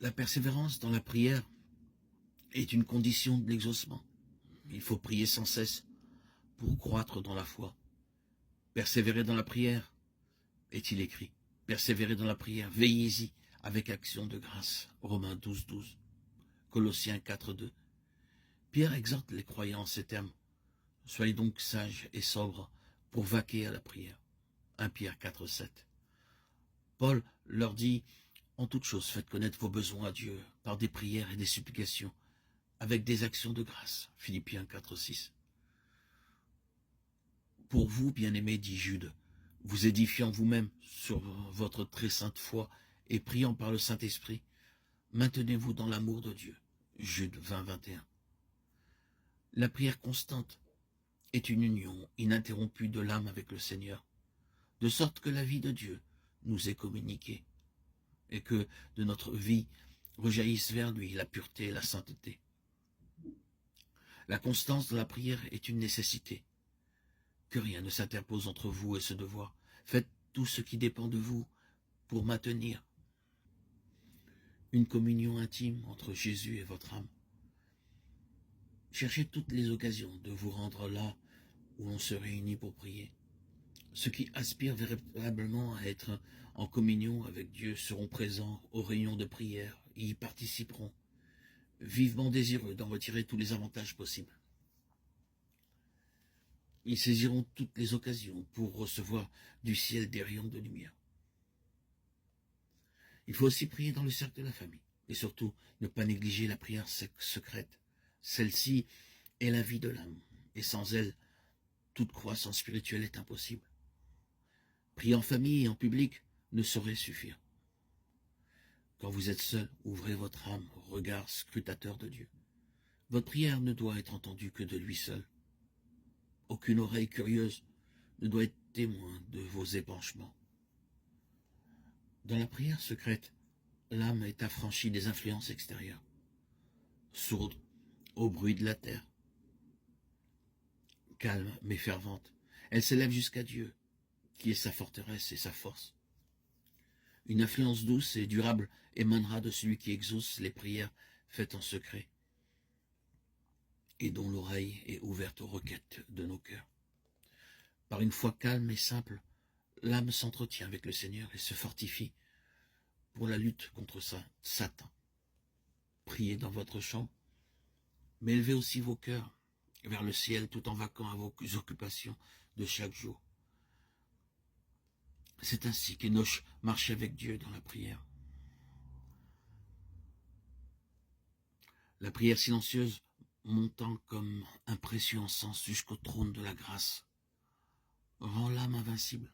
La persévérance dans la prière est une condition de l'exaucement. Il faut prier sans cesse pour croître dans la foi. Persévérer dans la prière, est-il écrit. Persévérez dans la prière, veillez-y avec action de grâce. Romains 12, 12. Colossiens 4, 2. Pierre exhorte les croyants en ces termes. Soyez donc sages et sobres pour vaquer à la prière. 1 Pierre 4, 7. Paul leur dit, en toute chose, faites connaître vos besoins à Dieu par des prières et des supplications, avec des actions de grâce. Philippiens 4, 6. Pour vous, bien-aimés, dit Jude, vous édifiant vous-même sur votre très sainte foi et priant par le Saint-Esprit, maintenez-vous dans l'amour de Dieu. Jude 20, 21. La prière constante est une union ininterrompue de l'âme avec le Seigneur, de sorte que la vie de Dieu nous est communiquée, et que de notre vie rejaillisse vers lui la pureté et la sainteté. La constance de la prière est une nécessité. Que rien ne s'interpose entre vous et ce devoir. Faites tout ce qui dépend de vous pour maintenir une communion intime entre Jésus et votre âme. Cherchez toutes les occasions de vous rendre là où on se réunit pour prier. Ceux qui aspirent véritablement à être en communion avec Dieu seront présents aux réunions de prière et y participeront, vivement désireux d'en retirer tous les avantages possibles. Ils saisiront toutes les occasions pour recevoir du ciel des rayons de lumière. Il faut aussi prier dans le cercle de la famille, et surtout ne pas négliger la prière secrète. Celle-ci est la vie de l'âme, et sans elle, toute croissance spirituelle est impossible. Prier en famille et en public ne saurait suffire. Quand vous êtes seul, ouvrez votre âme au regard scrutateur de Dieu. Votre prière ne doit être entendue que de lui seul. Aucune oreille curieuse ne doit être témoin de vos épanchements. Dans la prière secrète, l'âme est affranchie des influences extérieures, sourde au bruit de la terre. Calme mais fervente, elle s'élève jusqu'à Dieu, qui est sa forteresse et sa force. Une influence douce et durable émanera de celui qui exauce les prières faites en secret et dont l'oreille est ouverte aux requêtes de nos cœurs. Par une foi calme et simple, l'âme s'entretient avec le Seigneur et se fortifie pour la lutte contre Satan. Priez dans votre chambre, mais élevez aussi vos cœurs vers le ciel tout en vaquant à vos occupations de chaque jour. C'est ainsi qu'Enoch marchait avec Dieu dans la prière. La prière silencieuse montant comme un précieux encens jusqu'au trône de la grâce rend l'âme invincible.